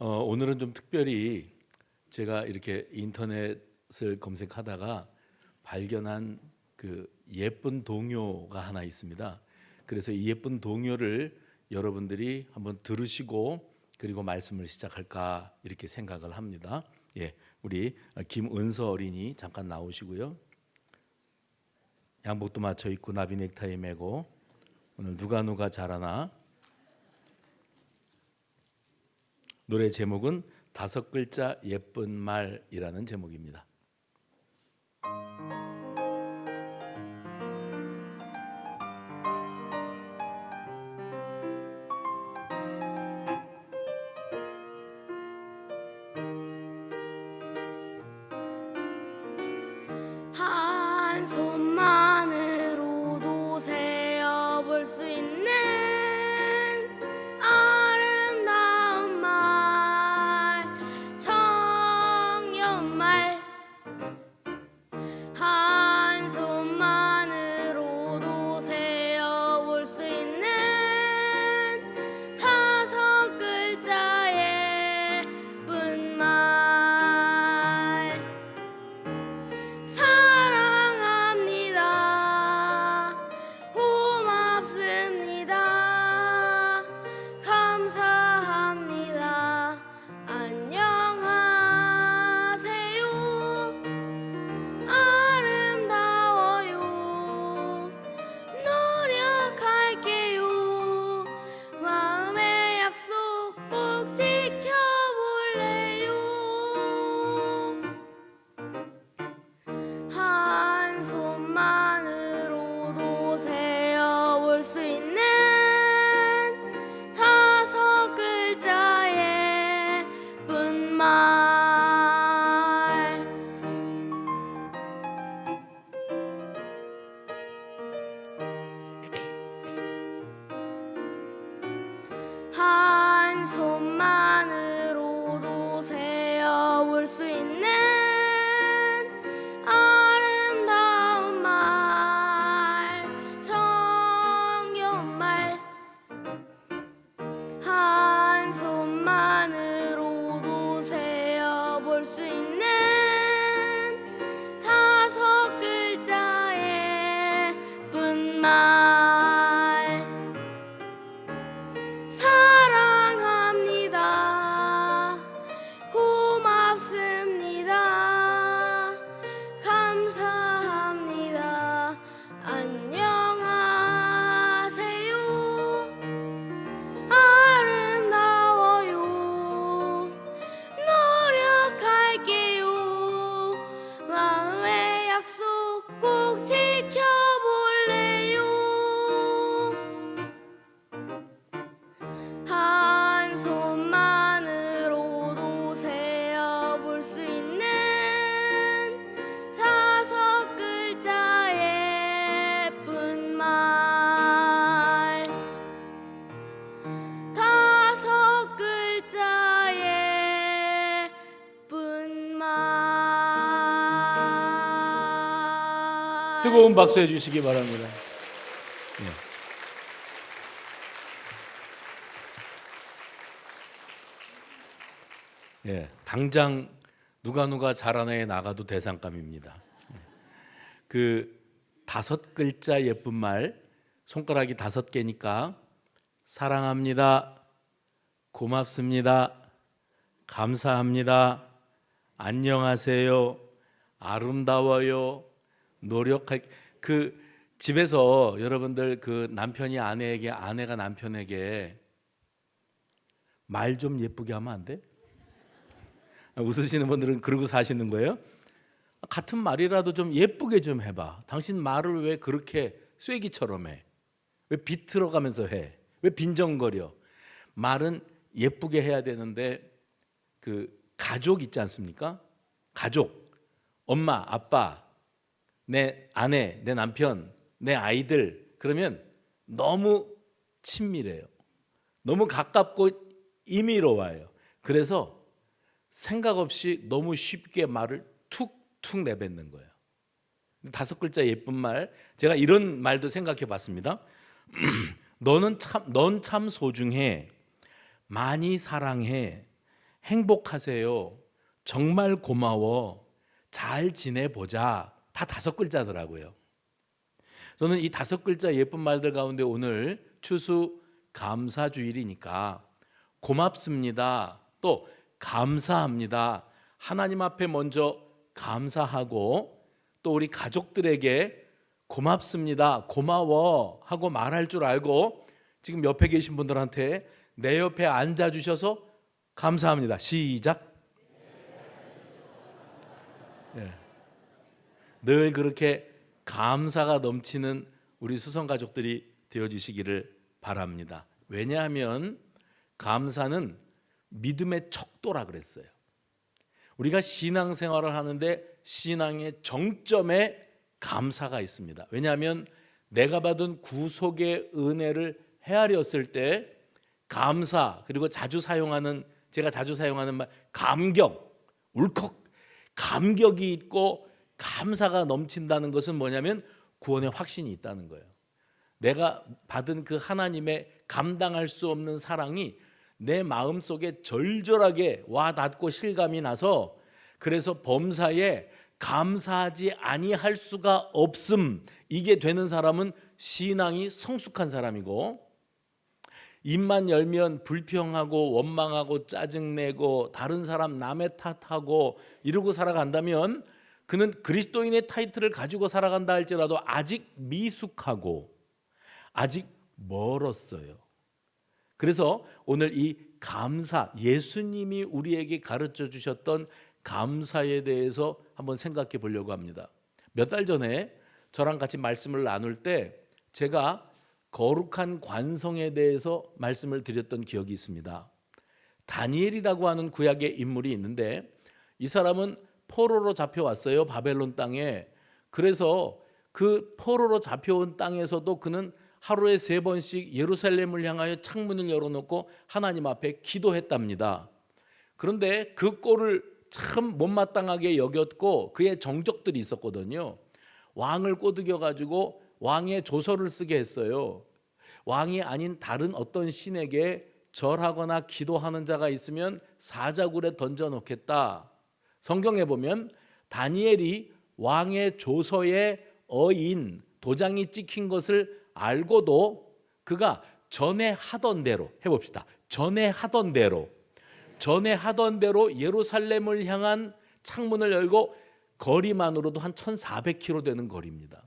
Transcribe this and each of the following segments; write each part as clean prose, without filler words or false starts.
오늘은 좀 특별히 제가 이렇게 인터넷을 검색하다가 발견한 그 예쁜 동요가 하나 있습니다. 그래서 이 예쁜 동요를 여러분들이 한번 들으시고 그리고 말씀을 시작할까 이렇게 생각을 합니다. 예, 우리 김은서 어린이 잠깐 나오시고요. 양복도 맞춰 입고 나비 넥타이 매고 오늘 누가 잘하나. 노래 제목은 5글자 예쁜 말이라는 제목입니다. 한 손만으로도 세어볼 수 있는 아름다운 말, 청년말. 한 손만으로도 세어볼 수 있는 5글자 예쁜 말. 사랑합니다. 고맙습니다. 감사합니다. 안녕하세요. 아름다워요. 노력할게요. 마음의 약속 꼭 지켜볼래요. 한 손만으로도 세어볼 수 있는 5글자 예쁜 말. 한 손만으로도 세어볼 수 있는 아름다운 말, 청년말. 한 손만으로도 세어볼 수 있는 5글자 예쁜 말. 사랑합니다. 고맙습니다. 감사합니다. 안녕하세요. 아름다워요. 노력할게요. 마음의 약속 꼭 지켜볼래요. 한 손만으로도 세어볼 수 있는 5글자 예쁜 말. 5글자 예쁜 말. 뜨거운 박수 해주시기 바랍니다. 예, 당장 누가 잘하나에 나가도 대상감입니다. 그 5글자 예쁜 말, 손가락이 5개니까 사랑합니다, 고맙습니다, 감사합니다, 안녕하세요, 아름다워요, 노력할. 그 집에서 여러분들 그 남편이 아내에게, 아내가 남편에게 말 좀 예쁘게 하면 안 돼? 웃으시는 분들은 그러고 사시는 거예요? 같은 말이라도 좀 예쁘게 좀 해봐. 당신 말을 왜 그렇게 쐐기처럼 해? 왜 비틀어가면서 해? 왜 빈정거려? 말은 예쁘게 해야 되는데 그 가족 있지 않습니까? 가족, 엄마, 아빠, 내 아내, 내 남편, 내 아이들, 그러면 너무 친밀해요. 너무 가깝고 임의로워요. 그래서 생각 없이 너무 쉽게 말을 툭툭 내뱉는 거예요. 5글자 예쁜 말, 제가 이런 말도 생각해 봤습니다. 넌 참 소중해. 많이 사랑해. 행복하세요, 정말 고마워, 잘 지내보자, 다 5글자더라고요. 저는 이 5글자 예쁜 말들 가운데 오늘 추수 감사주일이니까 고맙습니다, 또 감사합니다, 하나님 앞에 먼저 감사하고 또 우리 가족들에게 고맙습니다, 고마워 하고 말할 줄 알고 지금 옆에 계신 분들한테 내 옆에 앉아주셔서 감사합니다. 시작. 예. 늘 그렇게 감사가 넘치는 우리 수성 가족들이 되어주시기를 바랍니다. 왜냐하면 감사는 믿음의 척도라 그랬어요. 우리가 신앙생활을 하는데 신앙의 정점에 감사가 있습니다. 왜냐하면 내가 받은 구속의 은혜를 헤아렸을 때 감사, 그리고 제가 자주 사용하는 말 감격, 울컥 감격이 있고 감사가 넘친다는 것은 뭐냐면 구원의 확신이 있다는 거예요. 내가 받은 그 하나님의 감당할 수 없는 사랑이 내 마음속에 절절하게 와닿고 실감이 나서 그래서 범사에 감사하지 아니할 수가 없음, 이게 되는 사람은 신앙이 성숙한 사람이고, 입만 열면 불평하고 원망하고 짜증내고 다른 사람 남의 탓하고 이러고 살아간다면 그는 그리스도인의 타이틀을 가지고 살아간다 할지라도 아직 미숙하고 아직 멀었어요. 그래서 오늘 이 감사, 예수님이 우리에게 가르쳐 주셨던 감사에 대해서 한번 생각해 보려고 합니다. 몇 달 전에 저랑 같이 말씀을 나눌 때 제가 거룩한 관성에 대해서 말씀을 드렸던 기억이 있습니다. 다니엘이라고 하는 구약의 인물이 있는데 이 사람은 포로로 잡혀왔어요, 바벨론 땅에. 그래서 그 포로로 잡혀온 땅에서도 그는 하루에 3번씩 예루살렘을 향하여 창문을 열어놓고 하나님 앞에 기도했답니다. 그런데 그 꼴을 참 못마땅하게 여겼고 그의 정적들이 있었거든요. 왕을 꼬드겨 가지고 왕의 조서를 쓰게 했어요. 왕이 아닌 다른 어떤 신에게 절하거나 기도하는 자가 있으면 사자굴에 던져놓겠다. 성경에 보면 다니엘이 왕의 조서에 어인 도장이 찍힌 것을 알고도 그가 전에 하던 대로, 해봅시다. 전에 하던 대로 예루살렘을 향한 창문을 열고, 거리만으로도 한 1400km 되는 거리입니다.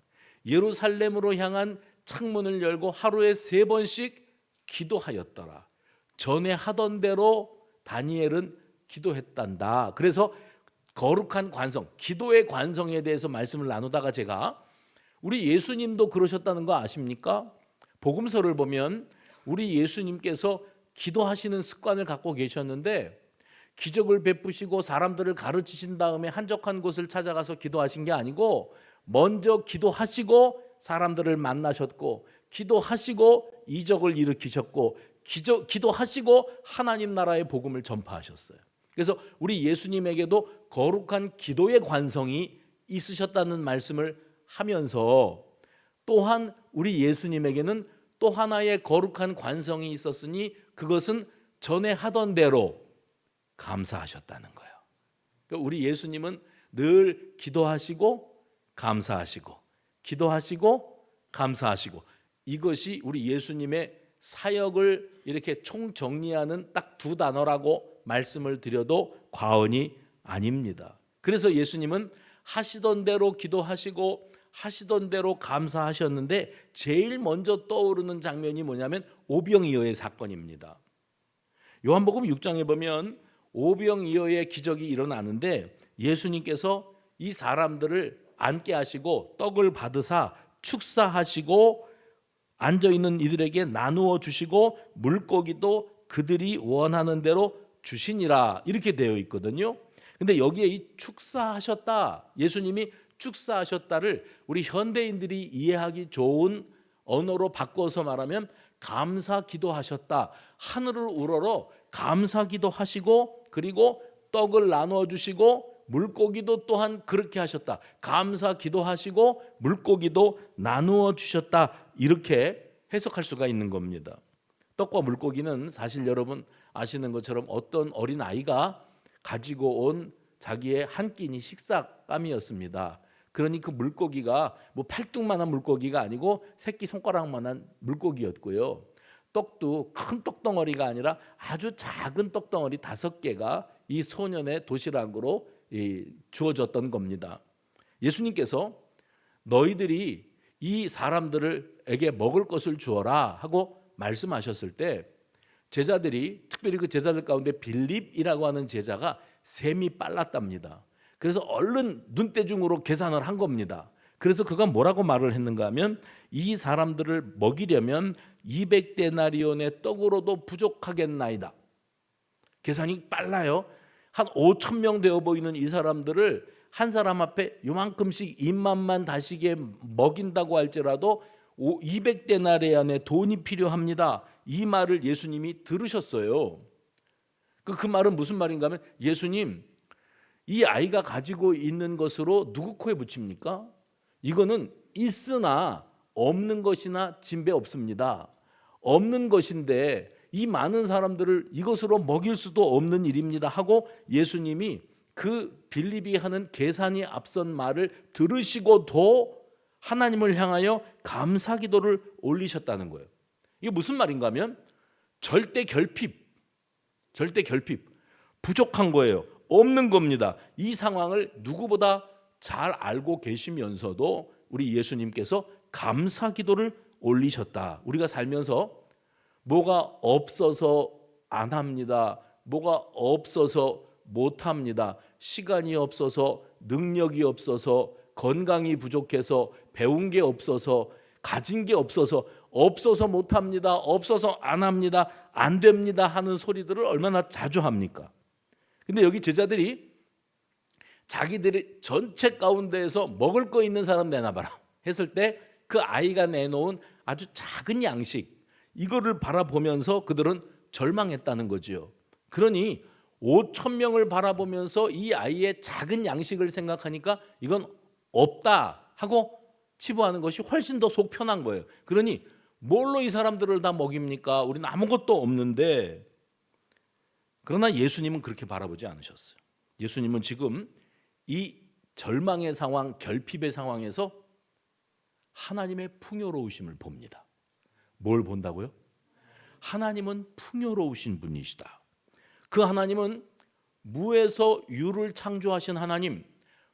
예루살렘으로 향한 창문을 열고 하루에 3번씩 기도하였더라. 전에 하던 대로 다니엘은 기도했단다. 그래서 거룩한 관성, 기도의 관성에 대해서 말씀을 나누다가 제가 우리 예수님도 그러셨다는 거 아십니까? 복음서를 보면 우리 예수님께서 기도하시는 습관을 갖고 계셨는데 기적을 베푸시고 사람들을 가르치신 다음에 한적한 곳을 찾아가서 기도하신 게 아니고 먼저 기도하시고 사람들을 만나셨고, 기도하시고 이적을 일으키셨고, 기도하시고 하나님 나라의 복음을 전파하셨어요. 그래서 우리 예수님에게도 거룩한 기도의 관성이 있으셨다는 말씀을 하면서 또한 우리 예수님에게는 또 하나의 거룩한 관성이 있었으니 그것은 전에 하던 대로 감사하셨다는 거예요. 그러니까 우리 예수님은 늘 기도하시고 감사하시고, 기도하시고 감사하시고, 이것이 우리 예수님의 사역을 이렇게 총정리하는 딱 2단어라고 말씀을 드려도 과언이 아닙니다. 그래서 예수님은 하시던 대로 기도하시고 하시던 대로 감사하셨는데 제일 먼저 떠오르는 장면이 뭐냐면 오병이어의 사건입니다. 요한복음 6장에 보면 오병이어의 기적이 일어나는데 예수님께서 이 사람들을 앉게 하시고 떡을 받으사 축사하시고 앉아있는 이들에게 나누어 주시고 물고기도 그들이 원하는 대로 주시니라, 이렇게 되어 있거든요. 근데 여기에 이 축사하셨다, 예수님이 축사하셨다를 우리 현대인들이 이해하기 좋은 언어로 바꿔서 말하면 감사 기도하셨다, 하늘을 우러러 감사 기도하시고 그리고 떡을 나누어 주시고 물고기도 또한 그렇게 하셨다, 감사 기도하시고 물고기도 나누어 주셨다, 이렇게 해석할 수가 있는 겁니다. 떡과 물고기는 사실 여러분 아시는 것처럼 어떤 어린 아이가 가지고 온 자기의 한 끼니 식사감이었습니다. 그러니 그 물고기가 뭐 팔뚝만한 물고기가 아니고 새끼 손가락만한 물고기였고요. 떡도 큰 떡덩어리가 아니라 아주 작은 떡덩어리 5개가 이 소년의 도시락으로 주어졌던 겁니다. 예수님께서 너희들이 이 사람들에게 먹을 것을 주어라 하고 말씀하셨을 때 제자들이, 특별히 그 제자들 가운데 빌립이라고 하는 제자가 셈이 빨랐답니다. 그래서 얼른 눈대중으로 계산을 한 겁니다. 그래서 그가 뭐라고 말을 했는가 하면 이 사람들을 먹이려면 200데나리온의 떡으로도 부족하겠나이다. 계산이 빨라요. 한 5,000명 되어 보이는 이 사람들을 한 사람 앞에 요만큼씩 입맛만 다시게 먹인다고 할지라도 200데나리온의 돈이 필요합니다. 이 말을 예수님이 들으셨어요. 그 말은 무슨 말인가 하면 예수님, 이 아이가 가지고 있는 것으로 누구 코에 붙입니까? 이거는 있으나 없는 것이나 진배 없습니다. 없는 것인데 이 많은 사람들을 이것으로 먹일 수도 없는 일입니다 하고 예수님이 그 빌립이 하는 계산이 앞선 말을 들으시고도 하나님을 향하여 감사 기도를 올리셨다는 거예요. 이게 무슨 말인가 하면 절대 결핍, 부족한 거예요. 없는 겁니다. 이 상황을 누구보다 잘 알고 계시면서도 우리 예수님께서 감사 기도를 올리셨다. 우리가 살면서 뭐가 없어서 안 합니다. 뭐가 없어서 못 합니다. 시간이 없어서, 능력이 없어서, 건강이 부족해서, 배운 게 없어서, 가진 게 없어서 못 합니다. 없어서 안 합니다. 안 됩니다 하는 소리들을 얼마나 자주 합니까? 근데 여기 제자들이 자기들이 전체 가운데에서 먹을 거 있는 사람 내놔봐라 했을 때 그 아이가 내놓은 아주 작은 양식, 이거를 바라보면서 그들은 절망했다는 거죠. 그러니 5,000명을 바라보면서 이 아이의 작은 양식을 생각하니까 이건 없다 하고 치부하는 것이 훨씬 더 속 편한 거예요. 그러니 뭘로 이 사람들을 다 먹입니까? 우리는 아무것도 없는데. 그러나 예수님은 그렇게 바라보지 않으셨어요. 예수님은 지금 이 절망의 상황, 결핍의 상황에서 하나님의 풍요로우심을 봅니다. 뭘 본다고요? 하나님은 풍요로우신 분이시다. 그 하나님은 무에서 유를 창조하신 하나님,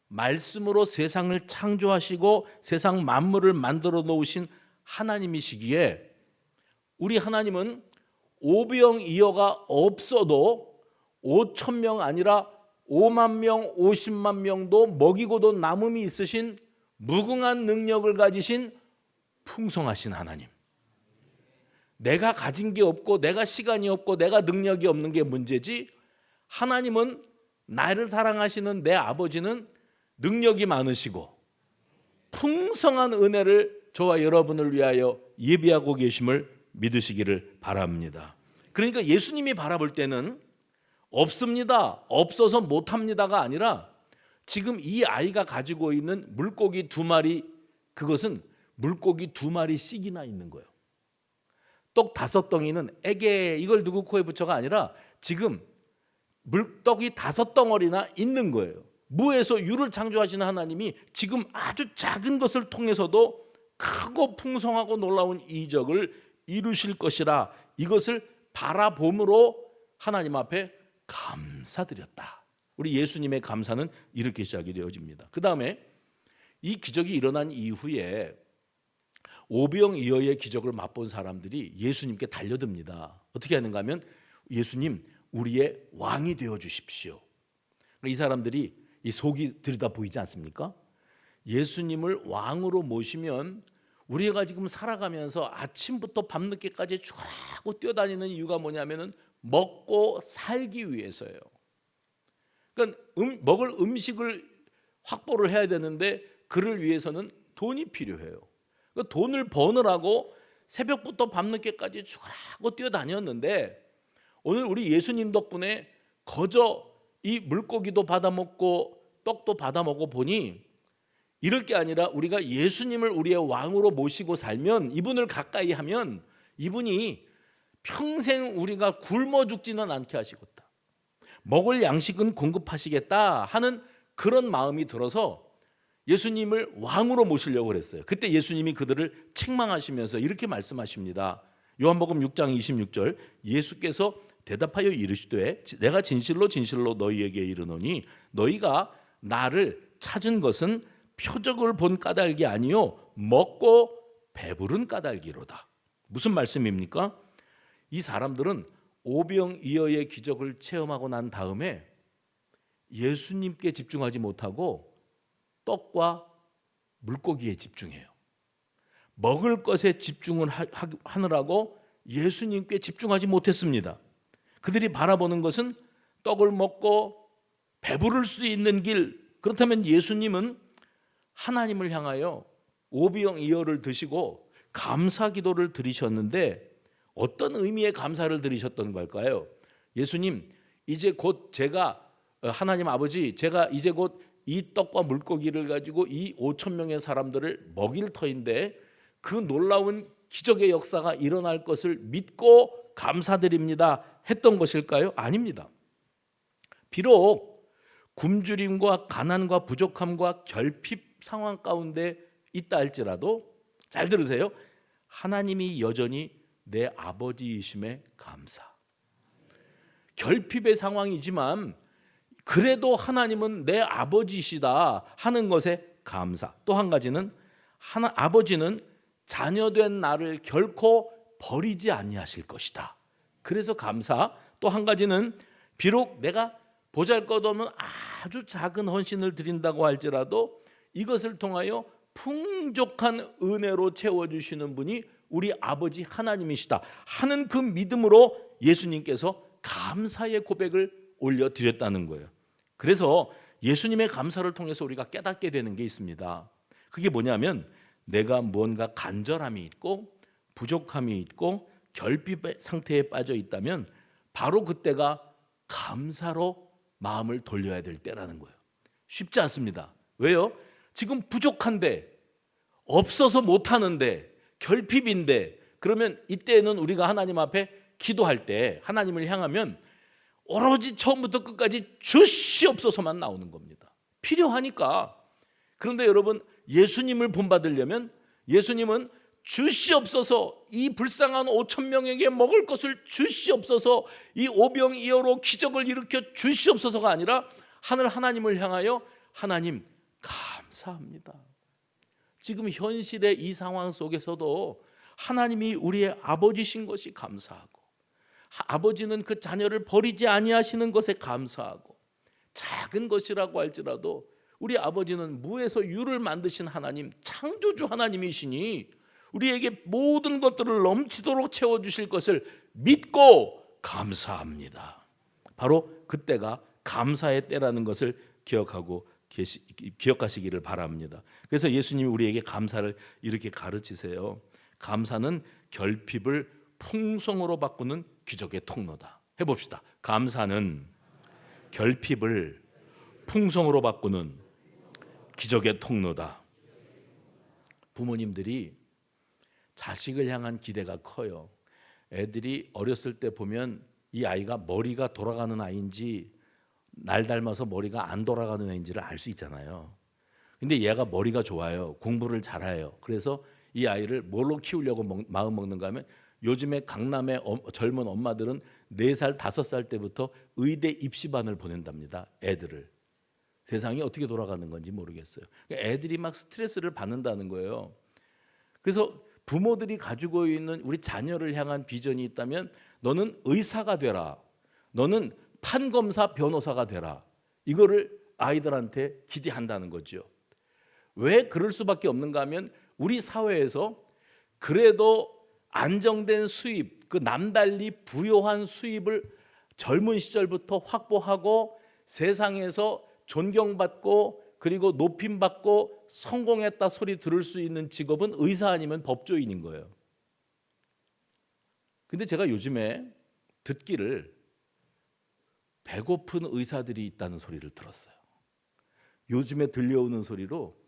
말씀으로 세상을 창조하시고 세상 만물을 만들어 놓으신 하나님이시기에 우리 하나님은 오병이어가 없어도 5,000명 아니라 5만 명, 50만 명도 먹이고도 남음이 있으신 무궁한 능력을 가지신 풍성하신 하나님. 내가 가진 게 없고 내가 시간이 없고 내가 능력이 없는 게 문제지, 하나님은, 나를 사랑하시는 내 아버지는 능력이 많으시고 풍성한 은혜를 저와 여러분을 위하여 예비하고 계심을 믿으시기를 바랍니다. 그러니까 예수님이 바라볼 때는 없습니다, 없어서 못합니다가 아니라 지금 이 아이가 가지고 있는 물고기 2마리, 그것은 물고기 2마리씩이나 있는 거예요. 떡 5덩이는 에게 이걸 누구 코에 붙여가 아니라 지금 물떡이 5덩어리나 있는 거예요. 무에서 유를 창조하시는 하나님이 지금 아주 작은 것을 통해서도 크고 풍성하고 놀라운 이적을 이루실 것이라, 이것을 바라봄으로 하나님 앞에 감사드렸다. 우리 예수님의 감사는 이렇게 시작이 되어집니다. 그 다음에 이 기적이 일어난 이후에 오병이어의 기적을 맛본 사람들이 예수님께 달려듭니다. 어떻게 하는가 하면 예수님, 우리의 왕이 되어 주십시오. 이 사람들이 이 속이 들여다 보이지 않습니까? 예수님을 왕으로 모시면 우리가 지금 살아가면서 아침부터 밤늦게까지 죽어라고 뛰어다니는 이유가 뭐냐면은 먹고 살기 위해서예요. 그러니까 먹을 음식을 확보를 해야 되는데 그를 위해서는 돈이 필요해요. 그러니까 돈을 버느라고 새벽부터 밤늦게까지 죽어라고 뛰어다녔는데 오늘 우리 예수님 덕분에 거저 이 물고기도 받아먹고 떡도 받아먹어 보니 이럴 게 아니라 우리가 예수님을 우리의 왕으로 모시고 살면, 이분을 가까이 하면 이분이 평생 우리가 굶어 죽지는 않게 하시겠다. 먹을 양식은 공급하시겠다 하는 그런 마음이 들어서 예수님을 왕으로 모시려고 그랬어요. 그때 예수님이 그들을 책망하시면서 이렇게 말씀하십니다. 요한복음 6장 26절, 예수께서 대답하여 이르시되 내가 진실로 진실로 너희에게 이르노니 너희가 나를 찾은 것은 표적을 본 까닭이 아니요 먹고 배부른 까닭이로다. 무슨 말씀입니까? 이 사람들은 오병이어의 기적을 체험하고 난 다음에 예수님께 집중하지 못하고 떡과 물고기에 집중해요. 먹을 것에 집중을 하느라고 예수님께 집중하지 못했습니다. 그들이 바라보는 것은 떡을 먹고 배부를 수 있는 길. 그렇다면 예수님은 하나님을 향하여 오병이어를 드시고 감사 기도를 드리셨는데 어떤 의미의 감사를 드리셨던 걸까요? 예수님, 이제 곧 제가 하나님 아버지, 제가 이제 곧 이 떡과 물고기를 가지고 이 5천 명의 사람들을 먹일 터인데 그 놀라운 기적의 역사가 일어날 것을 믿고 감사드립니다 했던 것일까요? 아닙니다. 비록 굶주림과 가난과 부족함과 결핍 상황 가운데 있다 할지라도 잘 들으세요. 하나님이 여전히 내 아버지이심에 감사. 결핍의 상황이지만 그래도 하나님은 내 아버지시다 하는 것에 감사. 또 한 가지는 아버지는 자녀된 나를 결코 버리지 아니하실 것이다. 그래서 감사. 또 한 가지는 비록 내가 보잘것없는 아주 작은 헌신을 드린다고 할지라도 이것을 통하여 풍족한 은혜로 채워주시는 분이 우리 아버지 하나님이시다 하는 그 믿음으로 예수님께서 감사의 고백을 올려드렸다는 거예요. 그래서 예수님의 감사를 통해서 우리가 깨닫게 되는 게 있습니다. 그게 뭐냐면 내가 무언가 간절함이 있고 부족함이 있고 결핍의 상태에 빠져 있다면 바로 그때가 감사로 마음을 돌려야 될 때라는 거예요. 쉽지 않습니다. 왜요? 지금 부족한데, 없어서 못하는데, 결핍인데, 그러면 이때는 우리가 하나님 앞에 기도할 때 하나님을 향하면 오로지 처음부터 끝까지 주시옵소서만 나오는 겁니다. 필요하니까. 그런데 여러분, 예수님을 본받으려면 예수님은 주시옵소서, 이 불쌍한 5천 명에게 먹을 것을 주시옵소서, 이 오병이어로 기적을 일으켜 주시옵소서가 아니라 하나님을 향하여 하나님 감사합니다. 지금 현실의 이 상황 속에서도 하나님이 우리의 아버지신 것이 감사하고 아버지는 그 자녀를 버리지 아니하시는 것에 감사하고 작은 것이라고 할지라도 우리 아버지는 무에서 유를 만드신 하나님, 창조주 하나님이시니 우리에게 모든 것들을 넘치도록 채워주실 것을 믿고 감사합니다. 바로 그때가 감사의 때라는 것을 기억하시기를 바랍니다. 그래서 예수님이 우리에게 감사를 이렇게 가르치세요. 감사는 결핍을 풍성으로 바꾸는 기적의 통로다. 해봅시다. 감사는 결핍을 풍성으로 바꾸는 기적의 통로다. 부모님들이 자식을 향한 기대가 커요. 애들이 어렸을 때 보면 이 아이가 머리가 돌아가는 아이인지 날 닮아서 머리가 안 돌아가는 애인지를 알 수 있잖아요. 근데 얘가 머리가 좋아요. 공부를 잘해요. 그래서 이 아이를 뭘로 키우려고 마음 먹는가 하면 요즘에 강남의 젊은 엄마들은 4살, 5살 때부터 의대 입시반을 보낸답니다. 애들을. 세상이 어떻게 돌아가는 건지 모르겠어요. 애들이 막 스트레스를 받는다는 거예요. 그래서 부모들이 가지고 있는 우리 자녀를 향한 비전이 있다면 너는 의사가 되라. 너는 판검사, 변호사가 되라. 이거를 아이들한테 기대한다는 거죠. 왜 그럴 수밖에 없는가 하면 우리 사회에서 그래도 안정된 수입, 그 남달리 부요한 수입을 젊은 시절부터 확보하고 세상에서 존경받고 그리고 높임받고 성공했다 소리 들을 수 있는 직업은 의사 아니면 법조인인 거예요. 근데 제가 요즘에 듣기를 배고픈 의사들이 있다는 소리를 들었어요. 요즘에 들려오는 소리로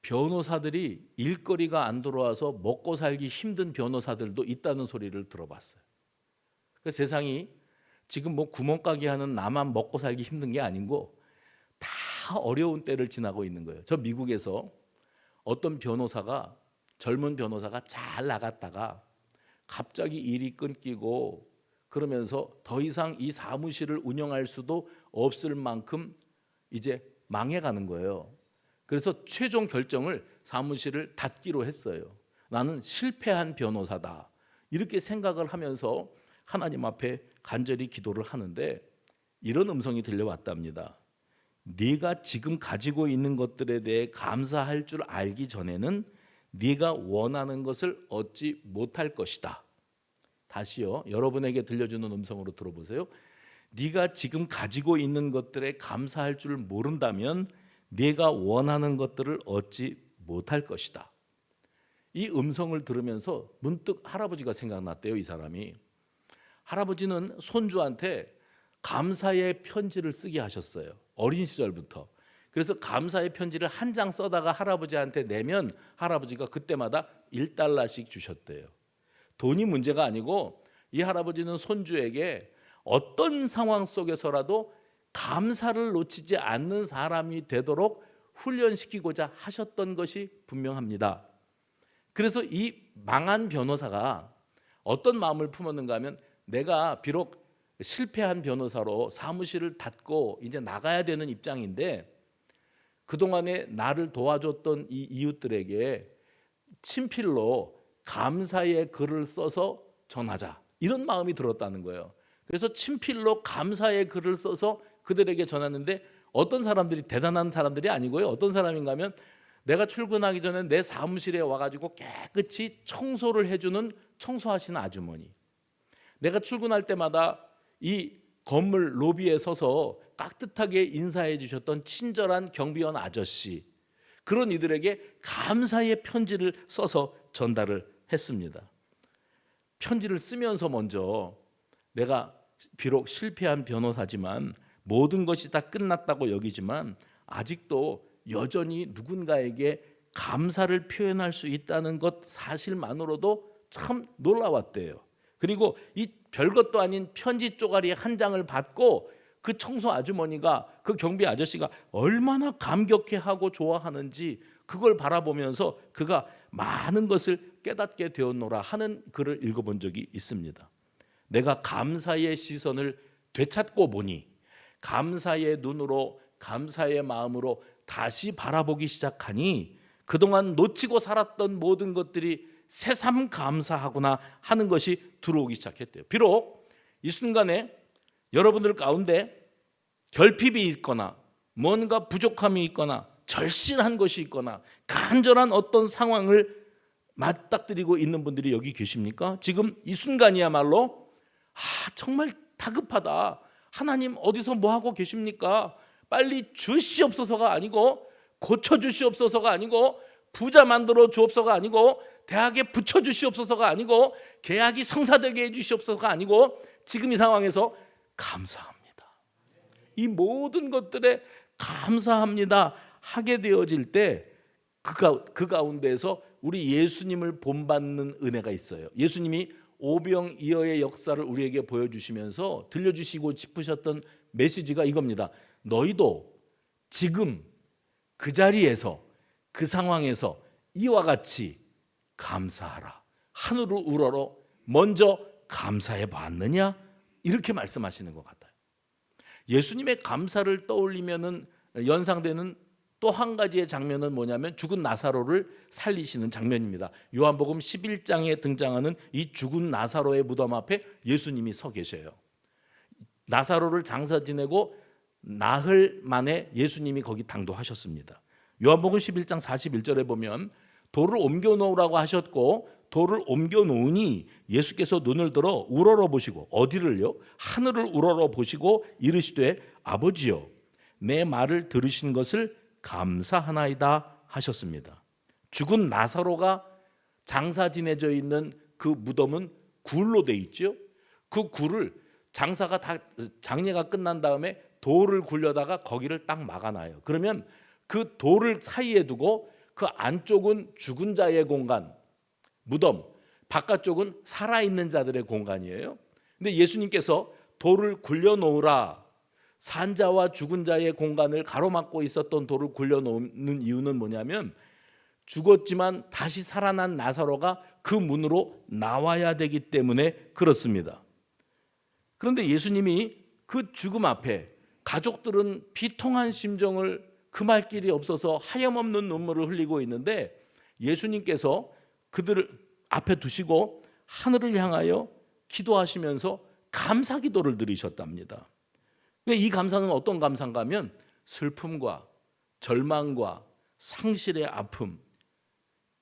변호사들이 일거리가 안 들어와서 먹고 살기 힘든 변호사들도 있다는 소리를 들어봤어요. 그 세상이 지금 뭐 구멍가게 하는 나만 먹고 살기 힘든 게 아니고 다 어려운 때를 지나고 있는 거예요. 저 미국에서 어떤 변호사가, 젊은 변호사가 잘 나갔다가 갑자기 일이 끊기고 그러면서 더 이상 이 사무실을 운영할 수도 없을 만큼 이제 망해가는 거예요. 그래서 최종 결정을 사무실을 닫기로 했어요. 나는 실패한 변호사다, 이렇게 생각을 하면서 하나님 앞에 간절히 기도를 하는데 이런 음성이 들려왔답니다. 네가 지금 가지고 있는 것들에 대해 감사할 줄 알기 전에는 네가 원하는 것을 얻지 못할 것이다. 다시요, 여러분에게 들려주는 음성으로 들어보세요. 네가 지금 가지고 있는 것들에 감사할 줄 모른다면 네가 원하는 것들을 얻지 못할 것이다. 이 음성을 들으면서 문득 할아버지가 생각났대요. 이 사람이, 할아버지는 손주한테 감사의 편지를 쓰게 하셨어요. 어린 시절부터. 그래서 감사의 편지를 한 장 써다가 할아버지한테 내면 할아버지가 그때마다 1달러씩 주셨대요. 돈이 문제가 아니고 이 할아버지는 손주에게 어떤 상황 속에서라도 감사를 놓치지 않는 사람이 되도록 훈련시키고자 하셨던 것이 분명합니다. 그래서 이 망한 변호사가 어떤 마음을 품었는가 하면, 내가 비록 실패한 변호사로 사무실을 닫고 이제 나가야 되는 입장인데 그동안에 나를 도와줬던 이 이웃들에게 친필로 감사의 글을 써서 전하자, 이런 마음이 들었다는 거예요. 그래서 친필로 감사의 글을 써서 그들에게 전했는데 어떤 사람들이, 대단한 사람들이 아니고요, 어떤 사람인가 하면 내가 출근하기 전에 내 사무실에 와가지고 깨끗이 청소를 해주는 청소하시는 아주머니, 내가 출근할 때마다 이 건물 로비에 서서 깍듯하게 인사해 주셨던 친절한 경비원 아저씨, 그런 이들에게 감사의 편지를 써서 전달을 했습니다. 편지를 쓰면서 먼저 내가 비록 실패한 변호사지만 모든 것이 다 끝났다고 여기지만 아직도 여전히 누군가에게 감사를 표현할 수 있다는 것 사실만으로도 참 놀라웠대요. 그리고 이 별것도 아닌 편지 쪼가리 한 장을 받고 그 청소 아주머니가, 그 경비 아저씨가 얼마나 감격해하고 좋아하는지 그걸 바라보면서 그가 많은 것을 깨닫게 되었노라 하는 글을 읽어본 적이 있습니다. 내가 감사의 시선을 되찾고 보니, 감사의 눈으로, 감사의 마음으로 다시 바라보기 시작하니 그동안 놓치고 살았던 모든 것들이 새삼 감사하구나 하는 것이 들어오기 시작했대요. 비록 이 순간에 여러분들 가운데 결핍이 있거나 뭔가 부족함이 있거나 절실한 것이 있거나 간절한 어떤 상황을 맞닥뜨리고 있는 분들이 여기 계십니까? 지금 이 순간이야말로 정말 다급하다, 하나님 어디서 뭐 하고 계십니까? 빨리 주시옵소서가 아니고, 고쳐주시옵소서가 아니고, 부자 만들어 주옵소서가 아니고, 대학에 붙여주시옵소서가 아니고, 계약이 성사되게 해주시옵소서가 아니고, 지금 이 상황에서 감사합니다, 이 모든 것들에 감사합니다 하게 되어질 때 그 가운데에서 우리 예수님을 본받는 은혜가 있어요. 예수님이 오병이어의 역사를 우리에게 보여주시면서 들려주시고 싶으셨던 메시지가 이겁니다. 너희도 지금 그 자리에서, 그 상황에서 이와 같이 감사하라. 하늘을 우러러 먼저 감사해 봤느냐? 이렇게 말씀하시는 것 같아요. 예수님의 감사를 떠올리면은 연상되는 또 한 가지의 장면은 뭐냐면 죽은 나사로를 살리시는 장면입니다. 요한복음 11장에 등장하는 이 죽은 나사로의 무덤 앞에 예수님이 서 계셔요. 나사로를 장사 지내고 나흘 만에 예수님이 거기 당도하셨습니다. 요한복음 11장 41절에 보면 돌을 옮겨 놓으라고 하셨고 돌을 옮겨 놓으니 예수께서 눈을 들어 우러러 보시고, 어디를요? 하늘을 우러러 보시고 이르시되 아버지여, 내 말을 들으신 것을 감사하나이다 하셨습니다. 죽은 나사로가 장사 지내져 있는 그 무덤은 굴로 돼 있죠. 그 굴을 장사가 다 장례가 끝난 다음에 돌을 굴려다가 거기를 딱 막아놔요. 그러면 그 돌을 사이에 두고 그 안쪽은 죽은 자의 공간, 무덤, 바깥쪽은 살아있는 자들의 공간이에요. 근데 예수님께서 돌을 굴려놓으라, 산자와 죽은 자의 공간을 가로막고 있었던 돌을 굴려놓는 이유는 뭐냐면 죽었지만 다시 살아난 나사로가 그 문으로 나와야 되기 때문에 그렇습니다. 그런데 예수님이 그 죽음 앞에 가족들은 비통한 심정을 금할 길이 없어서 하염없는 눈물을 흘리고 있는데 예수님께서 그들을 앞에 두시고 하늘을 향하여 기도하시면서 감사 기도를 드리셨답니다. 이 감사는 어떤 감사인가 하면 슬픔과 절망과 상실의 아픔,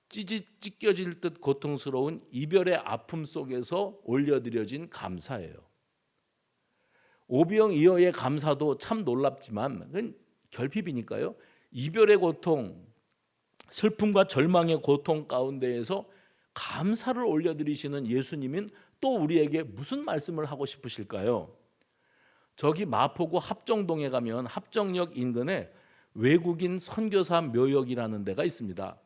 찢겨질 듯 고통스러운 이별의 아픔 속에서 올려드려진 감사예요. 오병이어의 감사도 참 놀랍지만 그건 결핍이니까요. 이별의 고통, 슬픔과 절망의 고통 가운데에서 감사를 올려드리시는 예수님은 또 우리에게 무슨 말씀을 하고 싶으실까요? 저기 마포구 합정동에 가면 합정역 인근에 외국인 선교사 묘역이라는 데가 있습니다.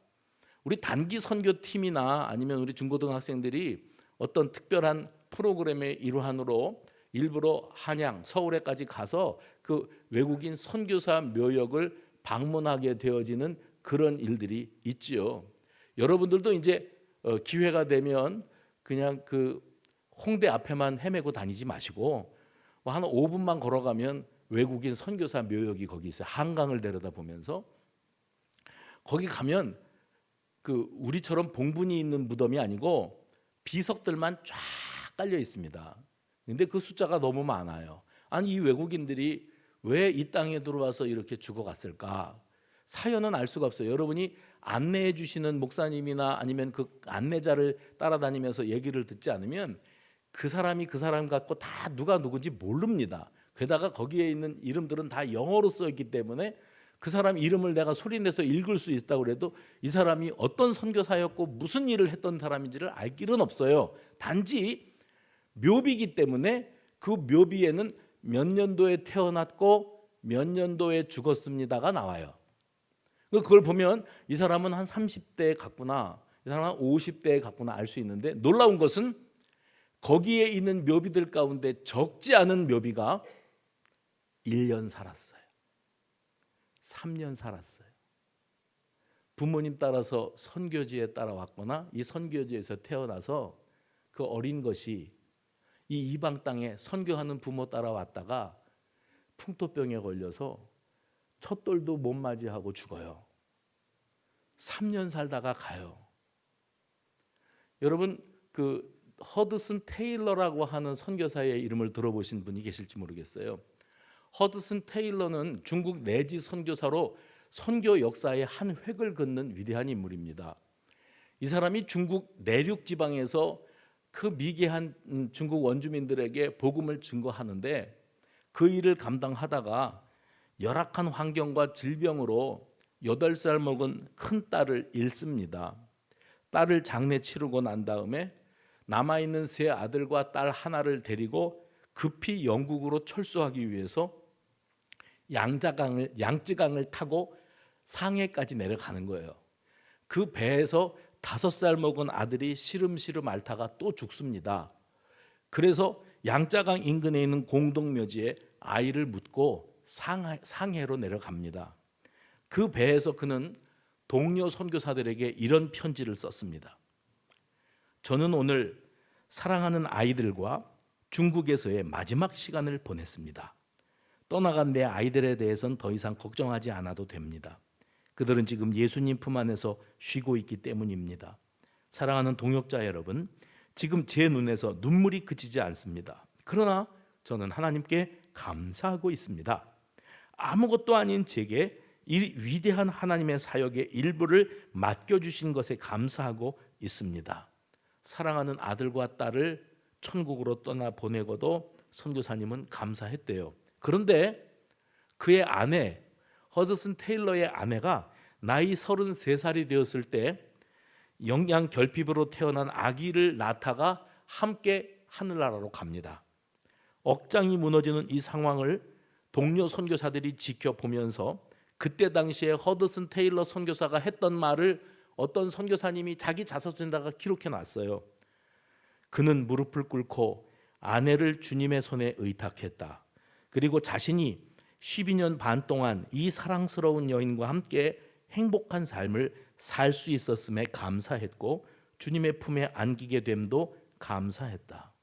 우리 단기 선교팀이나 아니면 우리 중고등학생들이 어떤 특별한 프로그램의 일환으로 일부러 한양, 서울에까지 가서 그 외국인 선교사 묘역을 방문하게 되어지는 그런 일들이 있지요. 여러분들도 이제 기회가 되면 그냥 그 홍대 앞에만 헤매고 다니지 마시고 한 5분만 걸어가면 외국인 선교사 묘역이 거기 있어요. 한강을 내려다보면서 거기 가면 그 우리처럼 봉분이 있는 무덤이 아니고 비석들만 쫙 깔려 있습니다. 근데 그 숫자가 너무 많아요. 아니 이 외국인들이 왜 이 땅에 들어와서 이렇게 죽어갔을까? 사연은 알 수가 없어요. 여러분이 안내해 주시는 목사님이나 아니면 그 안내자를 따라다니면서 얘기를 듣지 않으면 그 사람이 그 사람 같고 다 누가 누군지 모릅니다. 게다가 거기에 있는 이름들은 다 영어로 써 있기 때문에 그 사람 이름을 내가 소리내서 읽을 수 있다고 해도 이 사람이 어떤 선교사였고 무슨 일을 했던 사람인지를 알 길은 없어요. 단지 묘비이기 때문에 그 묘비에는 몇 년도에 태어났고 몇 년도에 죽었습니다가 나와요. 그걸 보면 이 사람은 한 30대에 갔구나, 이 사람은 한 50대에 갔구나 알 수 있는데 놀라운 것은 거기에 있는 묘비들 가운데 적지 않은 묘비가 1년 살았어요. 3년 살았어요. 부모님 따라서 선교지에 따라왔거나 이 선교지에서 태어나서 그 어린 것이 이 이방 땅에 선교하는 부모 따라왔다가 풍토병에 걸려서 첫 돌도 못 맞이하고 죽어요. 3년 살다가 가요. 여러분 그 허드슨 테일러라고 하는 선교사의 이름을 들어보신 분이 계실지 모르겠어요. 허드슨 테일러는 중국 내지 선교사로 선교 역사의 한 획을 긋는 위대한 인물입니다. 이 사람이 중국 내륙 지방에서 그 미개한 중국 원주민들에게 복음을 증거하는데 그 일을 감당하다가 열악한 환경과 질병으로 8살 먹은 큰 딸을 잃습니다. 딸을 장례 치르고 난 다음에 남아있는 3 아들과 딸 하나를 데리고 급히 영국으로 철수하기 위해서 양쯔강을 타고 상해까지 내려가는 거예요. 그 배에서 5살 먹은 아들이 시름시름 앓다가 또 죽습니다. 그래서 양쯔강 인근에 있는 공동묘지에 아이를 묻고 상해로 내려갑니다. 그 배에서 그는 동료 선교사들에게 이런 편지를 썼습니다. 저는 오늘 사랑하는 아이들과 중국에서의 마지막 시간을 보냈습니다. 떠나간 내 아이들에 대해서는 더 이상 걱정하지 않아도 됩니다. 그들은 지금 예수님 품 안에서 쉬고 있기 때문입니다. 사랑하는 동역자 여러분, 지금 제 눈에서 눈물이 그치지 않습니다. 그러나 저는 하나님께 감사하고 있습니다. 아무것도 아닌 제게 이 위대한 하나님의 사역의 일부를 맡겨주신 것에 감사하고 있습니다. 사랑하는 아들과 딸을 천국으로 떠나보내고도 선교사님은 감사했대요. 그런데 그의 아내, 허드슨 테일러의 아내가 나이 33살이 되었을 때 영양 결핍으로 태어난 아기를 낳다가 함께 하늘나라로 갑니다. 억장이 무너지는 이 상황을 동료 선교사들이 지켜보면서 그때 당시에 허드슨 테일러 선교사가 했던 말을 어떤 선교사님이 자기 자서전에다가 기록해 놨어요. 그는 무릎을 꿇고 아내를 주님의 손에 의탁했다. 그리고 자신이 12년 반 동안 이 사랑스러운 여인과 함께 행복한 삶을 살 수 있었음에 감사했고 주님의 품에 안기게 됨도 감사했다.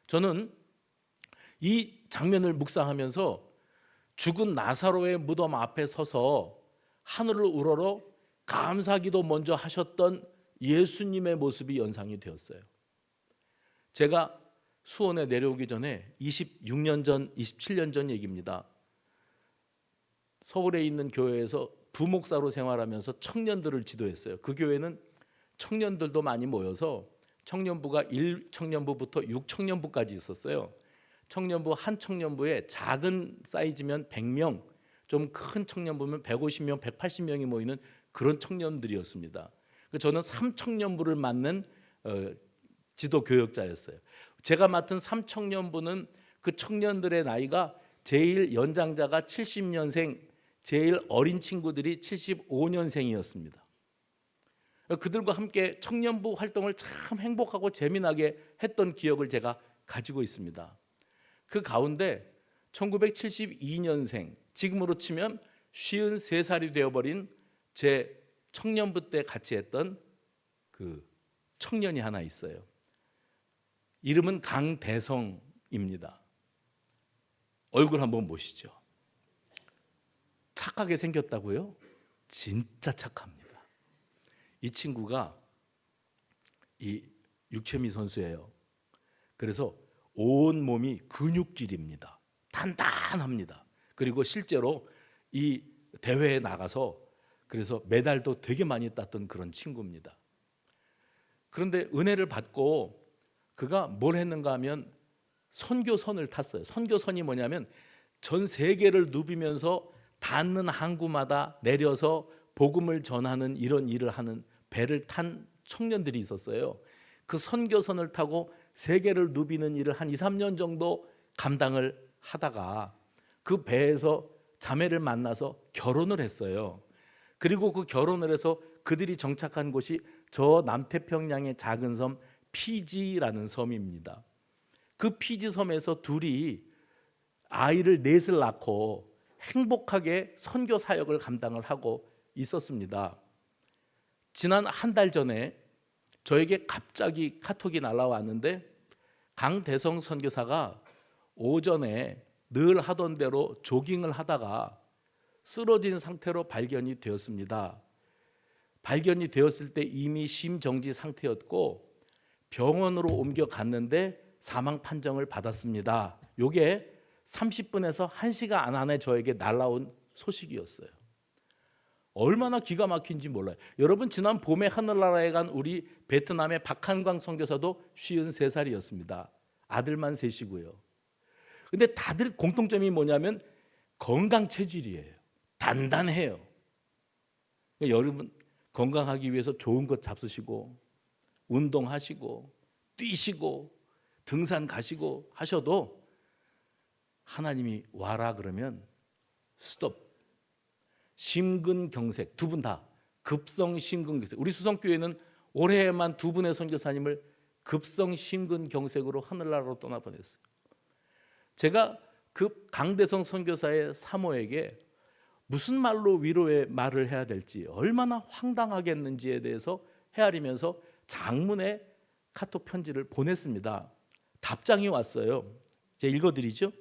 저는 이 장면을 묵상하면서 죽은 나사로의 무덤 앞에 서서 하늘을 우러러 감사기도 먼저 하셨던 예수님의 모습이 연상이 되었어요. 제가 수원에 내려오기 전에 26년 전, 27년 전 얘기입니다. 서울에 있는 교회에서 부목사로 생활하면서 청년들을 지도했어요. 그 교회는 청년들도 많이 모여서 청년부가 1청년부부터 6청년부까지 있었어요. 청년부 한 청년부에 작은 사이즈면 100명, 좀 큰 청년부면 150명, 180명이 모이는 그런 청년들이었습니다. 저는 3청년부를 맡는 지도 교역자였어요. 제가 맡은 3청년부는 그 청년들의 나이가 제일 연장자가 70년생, 제일 어린 친구들이 75년생이었습니다. 그들과 함께 청년부 활동을 참 행복하고 재미나게 했던 기억을 제가 가지고 있습니다. 그 가운데 1972년생, 지금으로 치면 53살이 되어버린 제 청년부 때 같이 했던 그 청년이 하나 있어요. 이름은 강대성입니다. 얼굴 한번 보시죠. 착하게 생겼다고요? 진짜 착합니다. 이 친구가 이 육체미 선수예요. 그래서 온 몸이 근육질입니다. 단단합니다. 그리고 실제로 이 대회에 나가서 그래서 메달도 되게 많이 땄던 그런 친구입니다. 그런데 은혜를 받고 그가 뭘 했는가 하면 선교선을 탔어요. 선교선이 뭐냐면 전 세계를 누비면서 닿는 항구마다 내려서 복음을 전하는 이런 일을 하는 배를 탄 청년들이 있었어요. 그 선교선을 타고 세계를 누비는 일을 한 2, 3년 정도 감당을 하다가 그 배에서 자매를 만나서 결혼을 했어요. 그리고 그 결혼을 해서 그들이 정착한 곳이 저 남태평양의 작은 섬 피지라는 섬입니다. 그 피지 섬에서 둘이 아이를 넷을 낳고 행복하게 선교 사역을 감당을 하고 있었습니다. 지난 한 달 전에 저에게 갑자기 카톡이 날아왔는데 강대성 선교사가 오전에 늘 하던 대로 조깅을 하다가 쓰러진 상태로 발견이 되었습니다. 발견이 되었을 때 이미 심정지 상태였고 병원으로 옮겨갔는데 사망 판정을 받았습니다. 이게 30분에서 1시간 안에 저에게 날아온 소식이었어요. 얼마나 기가 막힌지 몰라요. 여러분 지난 봄에 하늘나라에 간 우리 베트남의 박한광 선교사도 53살이었습니다. 아들만 셋이고요. 근데 다들 공통점이 뭐냐면 건강 체질이에요. 단단해요. 여러분 건강하기 위해서 좋은 것 잡수시고 운동하시고 뛰시고 등산 가시고 하셔도 하나님이 와라 그러면 스톱. 심근경색 두 분 다 급성 심근경색. 우리 수성교회는 올해에만 두 분의 선교사님을 급성 심근경색으로 하늘나라로 떠나보냈어요. 제가 그 강대성 선교사의 사모에게 무슨 말로 위로의 말을 해야 될지 얼마나 황당하겠는지에 대해서 헤아리면서 장문의 카톡 편지를 보냈습니다. 답장이 왔어요. 제가 읽어드리죠.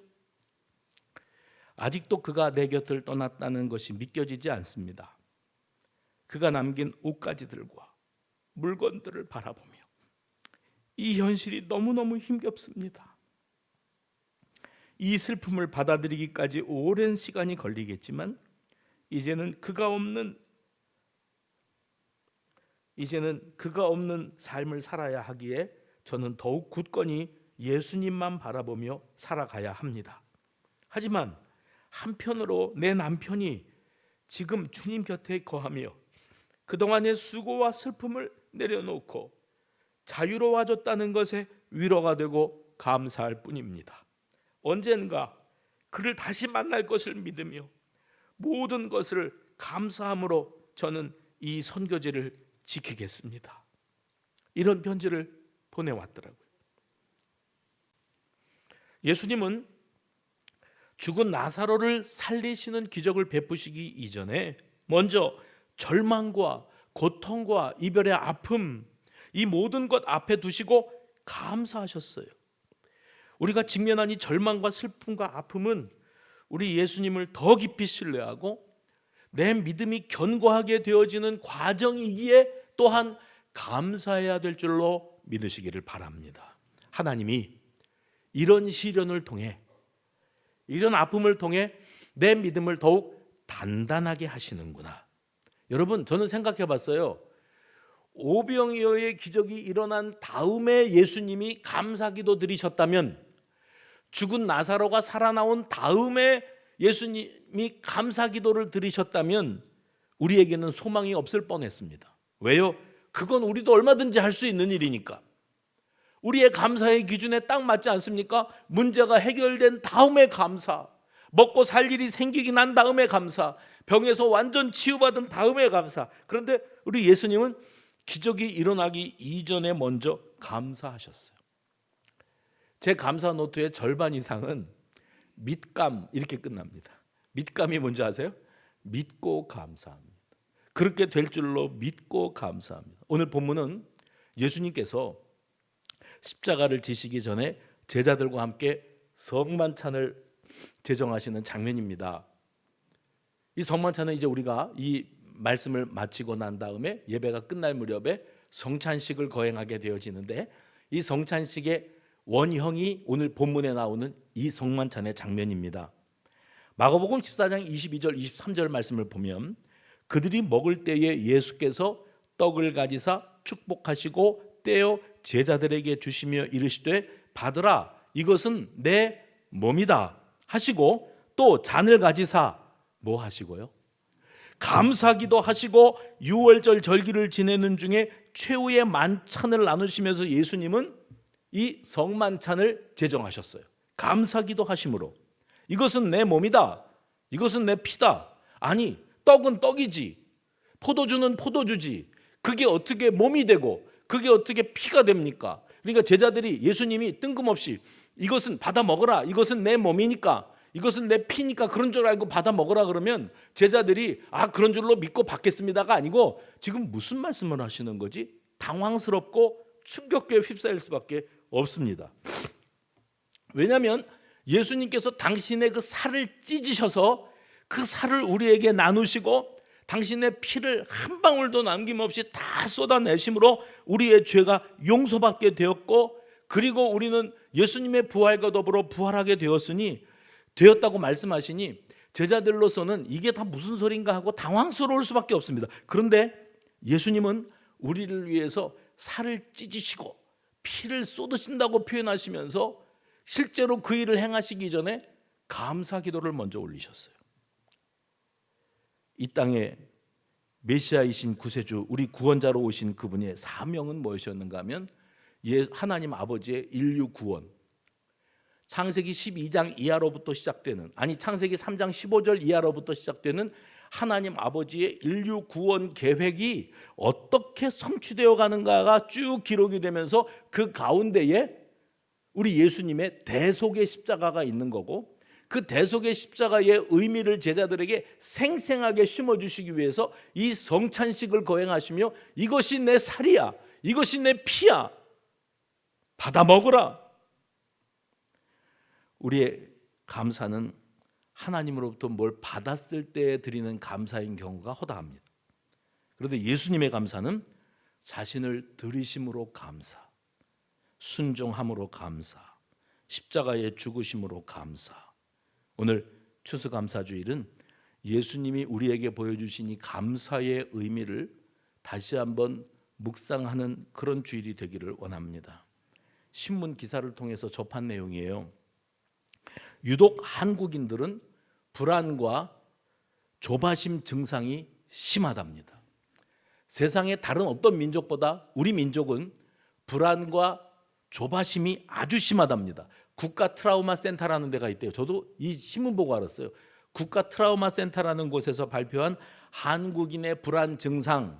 아직도 그가 내 곁을 떠났다는 것이 믿겨지지 않습니다. 그가 남긴 옷가지들과 물건들을 바라보며 이 현실이 너무너무 힘겹습니다. 이 슬픔을 받아들이기까지 오랜 시간이 걸리겠지만 이제는 그가 없는 삶을 살아야 하기에 저는 더욱 굳건히 예수님만 바라보며 살아가야 합니다. 하지만 한편으로 내 남편이 지금 주님 곁에 거하며 그동안의 수고와 슬픔을 내려놓고 자유로워졌다는 것에 위로가 되고 감사할 뿐입니다. 언젠가 그를 다시 만날 것을 믿으며 모든 것을 감사함으로 저는 이 선교지를 지키겠습니다. 이런 편지를 보내왔더라고요. 예수님은 죽은 나사로를 살리시는 기적을 베푸시기 이전에 먼저 절망과 고통과 이별의 아픔, 이 모든 것 앞에 두시고 감사하셨어요. 우리가 직면한 이 절망과 슬픔과 아픔은 우리 예수님을 더 깊이 신뢰하고 내 믿음이 견고하게 되어지는 과정이기에 또한 감사해야 될 줄로 믿으시기를 바랍니다. 하나님이 이런 시련을 통해, 이런 아픔을 통해 내 믿음을 더욱 단단하게 하시는구나. 여러분, 저는 생각해 봤어요. 오병이어의 기적이 일어난 다음에 예수님이 감사기도 드리셨다면, 죽은 나사로가 살아나온 다음에 예수님이 감사기도를 드리셨다면 우리에게는 소망이 없을 뻔했습니다. 왜요? 그건 우리도 얼마든지 할 수 있는 일이니까. 우리의 감사의 기준에 딱 맞지 않습니까? 문제가 해결된 다음에 감사, 먹고 살 일이 생기기 난 다음에 감사, 병에서 완전 치유받은 다음에 감사. 그런데 우리 예수님은 기적이 일어나기 이전에 먼저 감사하셨어요. 제 감사 노트의 절반 이상은 믿감 이렇게 끝납니다. 믿감이 뭔지 아세요? 믿고 감사합니다. 그렇게 될 줄로 믿고 감사합니다. 오늘 본문은 예수님께서 십자가를 지시기 전에 제자들과 함께 성만찬을 제정하시는 장면입니다. 이 성만찬은 이제 우리가 이 말씀을 마치고 난 다음에 예배가 끝날 무렵에 성찬식을 거행하게 되어지는데, 이 성찬식의 원형이 오늘 본문에 나오는 이 성만찬의 장면입니다. 마가복음 14장 22절 23절 말씀을 보면, 그들이 먹을 때에 예수께서 떡을 가지사 축복하시고 떼어 제자들에게 주시며 이르시되 받으라, 이것은 내 몸이다 하시고, 또 잔을 가지사 뭐 하시고요? 감사기도 하시고 유월절 절기를 지내는 중에 최후의 만찬을 나누시면서 예수님은 이 성만찬을 제정하셨어요. 감사기도 하심으로 이것은 내 몸이다, 이것은 내 피다. 아니, 떡은 떡이지, 포도주는 포도주지, 그게 어떻게 몸이 되고 그게 어떻게 피가 됩니까? 그러니까 제자들이 예수님이 뜬금없이 이것은 받아 먹어라, 이것은 내 몸이니까, 이것은 내 피니까 그런 줄 알고 받아 먹으라 그러면 제자들이 그런 줄로 믿고 받겠습니다가 아니고 지금 무슨 말씀을 하시는 거지? 당황스럽고 충격에 휩싸일 수밖에 없습니다. 왜냐하면 예수님께서 당신의 그 살을 찢으셔서 그 살을 우리에게 나누시고 당신의 피를 한 방울도 남김없이 다 쏟아내심으로 우리의 죄가 용서받게 되었고, 그리고 우리는 예수님의 부활과 더불어 부활하게 되었다고 말씀하시니 제자들로서는 이게 다 무슨 소린가 하고 당황스러울 수밖에 없습니다. 그런데 예수님은 우리를 위해서 살을 찢으시고 피를 쏟으신다고 표현하시면서 실제로 그 일을 행하시기 전에 감사 기도를 먼저 올리셨어요. 이 땅에 메시아이신 구세주, 우리 구원자로 오신 그분의 사명은 무엇이었는가 하면 하나님 아버지의 인류 구원, 창세기 12장 이하로부터 시작되는, 창세기 3장 15절 이하로부터 시작되는 하나님 아버지의 인류 구원 계획이 어떻게 성취되어 가는가가 쭉 기록이 되면서 그 가운데에 우리 예수님의 대속의 십자가가 있는 거고, 그 대속의 십자가의 의미를 제자들에게 생생하게 심어주시기 위해서 이 성찬식을 거행하시며 이것이 내 살이야, 이것이 내 피야, 받아 먹으라. 우리의 감사는 하나님으로부터 뭘 받았을 때 드리는 감사인 경우가 허다합니다. 그런데 예수님의 감사는 자신을 들이심으로 감사, 순종함으로 감사, 십자가의 죽으심으로 감사. 오늘 추수감사주일은 예수님이 우리에게 보여주신 이 감사의 의미를 다시 한번 묵상하는 그런 주일이 되기를 원합니다. 신문 기사를 통해서 접한 내용이에요. 유독 한국인들은 불안과 조바심 증상이 심하답니다. 세상의 다른 어떤 민족보다 우리 민족은 불안과 조바심이 아주 심하답니다. 국가 트라우마 센터라는 데가 있대요. 저도 이 신문 보고 알았어요. 국가 트라우마 센터라는 곳에서 발표한 한국인의 불안 증상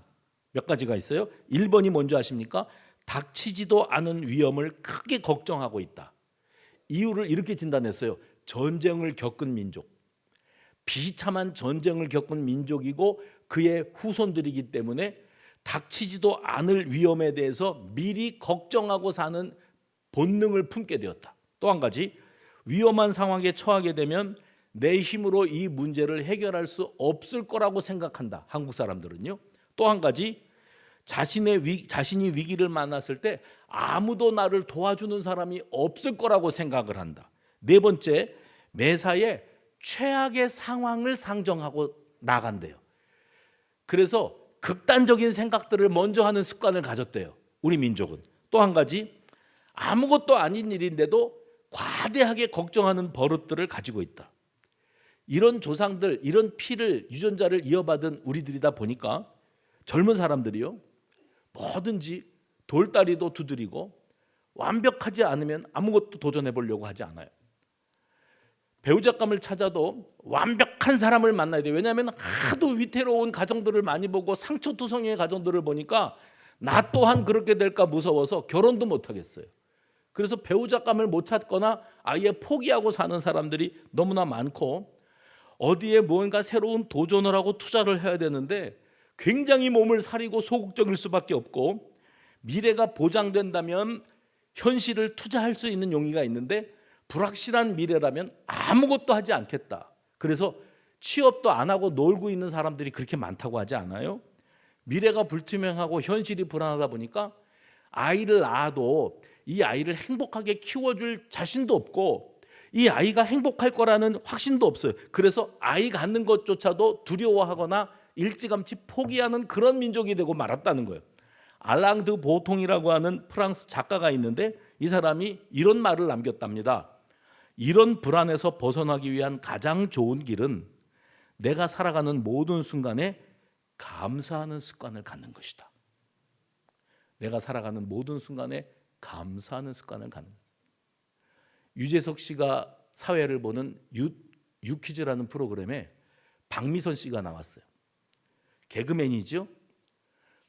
몇 가지가 있어요. 1번이 뭔지 아십니까? 닥치지도 않은 위험을 크게 걱정하고 있다. 이유를 이렇게 진단했어요. 전쟁을 겪은 민족, 비참한 전쟁을 겪은 민족이고 그의 후손들이기 때문에 닥치지도 않을 위험에 대해서 미리 걱정하고 사는 본능을 품게 되었다. 또 한 가지, 위험한 상황에 처하게 되면 내 힘으로 이 문제를 해결할 수 없을 거라고 생각한다. 한국 사람들은요. 또 한 가지, 자신이 위기를 만났을 때 아무도 나를 도와주는 사람이 없을 거라고 생각을 한다. 네 번째, 매사에 최악의 상황을 상정하고 나간대요. 그래서 극단적인 생각들을 먼저 하는 습관을 가졌대요. 우리 민족은. 또 한 가지, 아무것도 아닌 일인데도 과대하게 걱정하는 버릇들을 가지고 있다. 이런 조상들, 이런 피를, 유전자를 이어받은 우리들이다 보니까 젊은 사람들이요, 뭐든지 돌다리도 두드리고 완벽하지 않으면 아무것도 도전해 보려고 하지 않아요. 배우자감을 찾아도 완벽한 사람을 만나야 돼요. 왜냐하면 하도 위태로운 가정들을 많이 보고 상처투성이의 가정들을 보니까 나 또한 그렇게 될까 무서워서 결혼도 못 하겠어요. 그래서 배우자감을 못 찾거나 아예 포기하고 사는 사람들이 너무나 많고, 어디에 뭔가 새로운 도전을 하고 투자를 해야 되는데 굉장히 몸을 사리고 소극적일 수밖에 없고, 미래가 보장된다면 현실을 투자할 수 있는 용의가 있는데 불확실한 미래라면 아무것도 하지 않겠다. 그래서 취업도 안 하고 놀고 있는 사람들이 그렇게 많다고 하지 않아요? 미래가 불투명하고 현실이 불안하다 보니까 아이를 낳아도 이 아이를 행복하게 키워줄 자신도 없고 이 아이가 행복할 거라는 확신도 없어요. 그래서 아이 갖는 것조차도 두려워하거나 일찌감치 포기하는 그런 민족이 되고 말았다는 거예요. 알랑 드 보통이라고 하는 프랑스 작가가 있는데 이 사람이 이런 말을 남겼답니다. 이런 불안에서 벗어나기 위한 가장 좋은 길은 내가 살아가는 모든 순간에 감사하는 습관을 갖는 것이다. 내가 살아가는 모든 순간에 감사하는 습관을 갖는 것이다. 유재석 씨가 사회를 보는 유퀴즈라는 프로그램에 박미선 씨가 나왔어요. 개그맨이죠.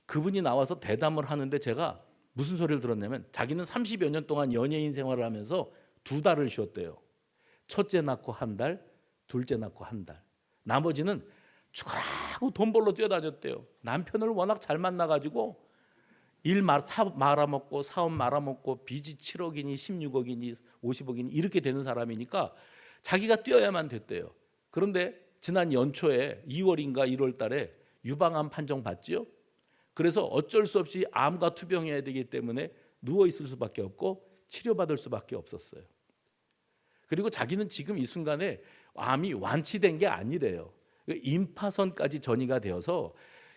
그분이 나와서 대담을 하는데 제가 무슨 소리를 들었냐면 자기는 30여 년 동안 연예인 생활을 하면서 2달을 쉬었대요. 첫째 낳고 1달, 둘째 낳고 1달. 나머지는 죽으라고 돈 벌러 뛰어다녔대요. 남편을 워낙 잘 만나가지고 사업 말아먹고 사업 말아먹고 빚이 7억이니 16억이니 50억이니 이렇게 되는 사람이니까 자기가 뛰어야만 됐대요. 그런데 지난 연초에 2월인가 1월 달에 유방암 판정 받지요. 그래서 어쩔 수 없이 암과 투병해야 되기 때문에 누워 있을 수밖에 없고 치료받을 수밖에 없었어요. 그리고 자기는 지금 이 순간에 암이 완치된 게 아니래요. 임파선까지 전이가 되어서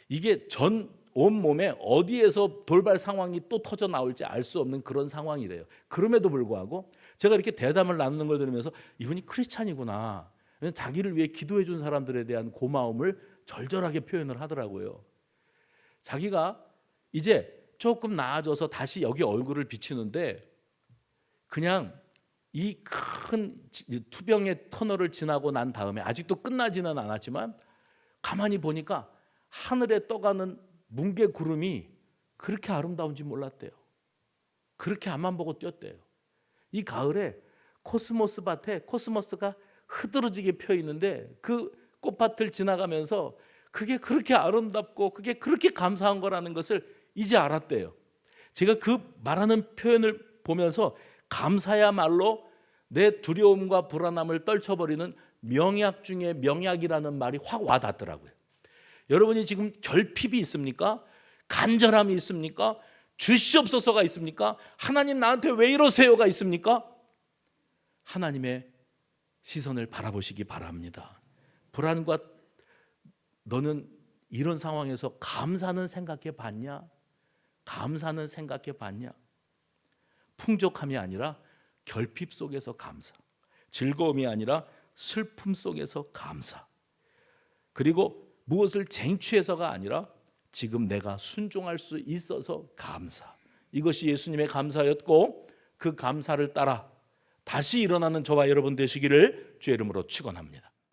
이게 전 온몸에 어디에서 돌발 상황이 또 터져 나올지 알 수 없는 그런 상황이래요. 그럼에도 불구하고 제가 이렇게 대담을 나누는 걸 들으면서 이분이 크리스찬이구나. 자기를 위해 기도해 준 사람들에 대한 고마움을 절절하게 표현을 하더라고요. 자기가 이제 조금 나아져서 다시 여기 얼굴을 비추는데 그냥 이 큰 투병의 터널을 지나고 난 다음에 아직도 끝나지는 않았지만 가만히 보니까 하늘에 떠가는 뭉게 구름이 그렇게 아름다운지 몰랐대요. 그렇게 앞만 보고 뛰었대요. 이 가을에 코스모스 밭에 코스모스가 흐드러지게 펴 있는데 그 꽃밭을 지나가면서 그게 그렇게 아름답고 그게 그렇게 감사한 거라는 것을 이제 알았대요. 제가 그 말하는 표현을 보면서 감사야말로 내 두려움과 불안함을 떨쳐버리는 명약 중에 명약이라는 말이 확 와닿더라고요. 여러분이 지금 결핍이 있습니까? 간절함이 있습니까? 주시옵소서가 있습니까? 하나님 나한테 왜 이러세요가 있습니까? 하나님의 시선을 바라보시기 바랍니다. 불안과 너는 이런 상황에서 감사는 생각해 봤냐? 감사는 생각해 봤냐? 풍족함이 아니라 결핍 속에서 감사, 즐거움이 아니라 슬픔 속에서 감사, 그리고 무엇을 쟁취해서가 아니라 지금 내가 순종할 수 있어서 감사. 이것이 예수님의 감사였고 그 감사를 따라 다시 일어나는 저와 여러분 되시기를 주의 이름으로 축원합니다.